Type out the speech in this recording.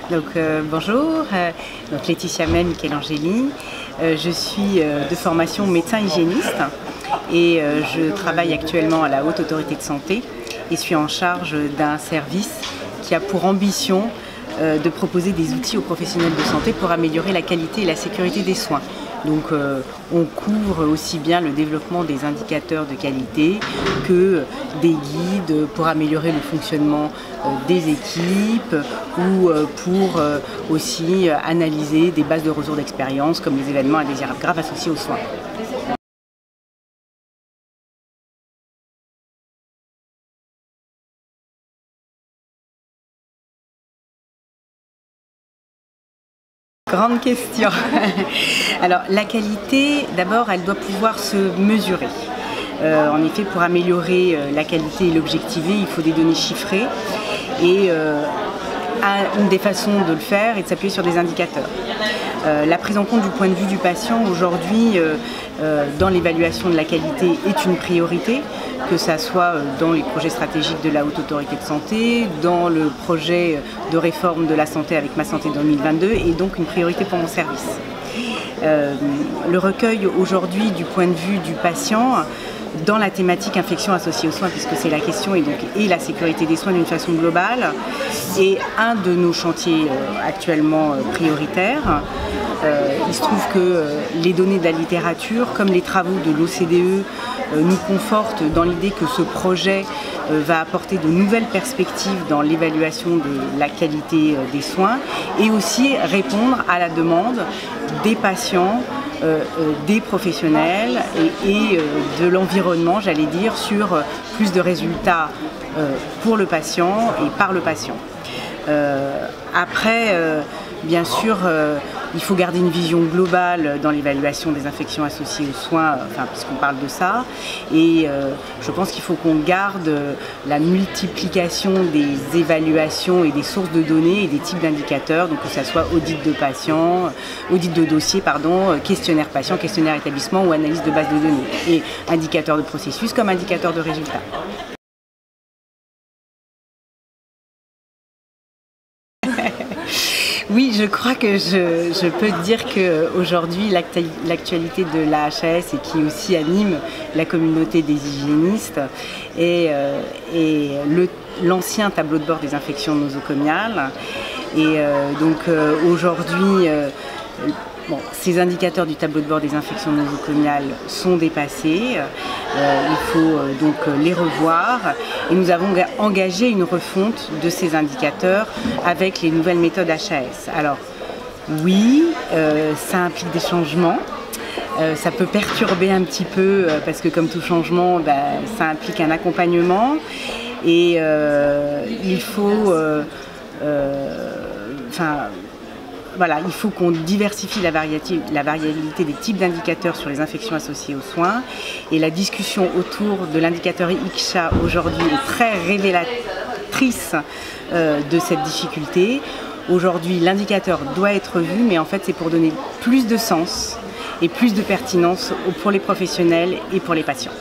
Bonjour, donc Laetitia May Michel-Angeli. Je suis de formation médecin hygiéniste et je travaille actuellement à la Haute Autorité de Santé et suis en charge d'un service qui a pour ambition de proposer des outils aux professionnels de santé pour améliorer la qualité et la sécurité des soins. Donc on couvre aussi bien le développement des indicateurs de qualité que des guides pour améliorer le fonctionnement des équipes ou pour aussi analyser des bases de retour d'expérience comme les événements indésirables graves associés aux soins. Grande question. Alors la qualité, d'abord, elle doit pouvoir se mesurer. En effet, pour améliorer la qualité et l'objectiver, il faut des données chiffrées. Et une des façons de le faire est de s'appuyer sur des indicateurs. La prise en compte du point de vue du patient aujourd'hui dans l'évaluation de la qualité est une priorité, que ça soit dans les projets stratégiques de la Haute Autorité de Santé, dans le projet de réforme de la santé avec Ma Santé 2022 et donc une priorité pour mon service. Le recueil aujourd'hui du point de vue du patient dans la thématique infection associée aux soins, puisque c'est la question, et la sécurité des soins d'une façon globale, est un de nos chantiers actuellement prioritaires. Il se trouve que les données de la littérature, comme les travaux de l'OCDE, nous confortent dans l'idée que ce projet va apporter de nouvelles perspectives dans l'évaluation de la qualité des soins et aussi répondre à la demande des patients, des professionnels et de l'environnement, j'allais dire, sur plus de résultats pour le patient et par le patient. Après, bien sûr, il faut garder une vision globale dans l'évaluation des infections associées aux soins, puisqu'on parle de ça. Et je pense qu'il faut qu'on garde la multiplication des évaluations et des sources de données et des types d'indicateurs, donc que ce soit audit de patients, audit de dossier, questionnaire patient, questionnaire établissement ou analyse de base de données. Et indicateurs de processus comme indicateurs de résultats. Oui, je crois que je peux dire qu'aujourd'hui, l'actualité de la HAS et qui aussi anime la communauté des hygiénistes est l'ancien tableau de bord des infections nosocomiales. Et donc aujourd'hui, ces indicateurs du tableau de bord des infections nosocomiales sont dépassés. Il faut donc les revoir et nous avons engagé une refonte de ces indicateurs avec les nouvelles méthodes HAS. Alors oui, ça implique des changements. Ça peut perturber un petit peu parce que comme tout changement, ça implique un accompagnement et il faut il faut qu'on diversifie la variabilité des types d'indicateurs sur les infections associées aux soins. Et la discussion autour de l'indicateur ICSHA aujourd'hui est très révélatrice de cette difficulté. Aujourd'hui, l'indicateur doit être vu, mais en fait, c'est pour donner plus de sens et plus de pertinence pour les professionnels et pour les patients.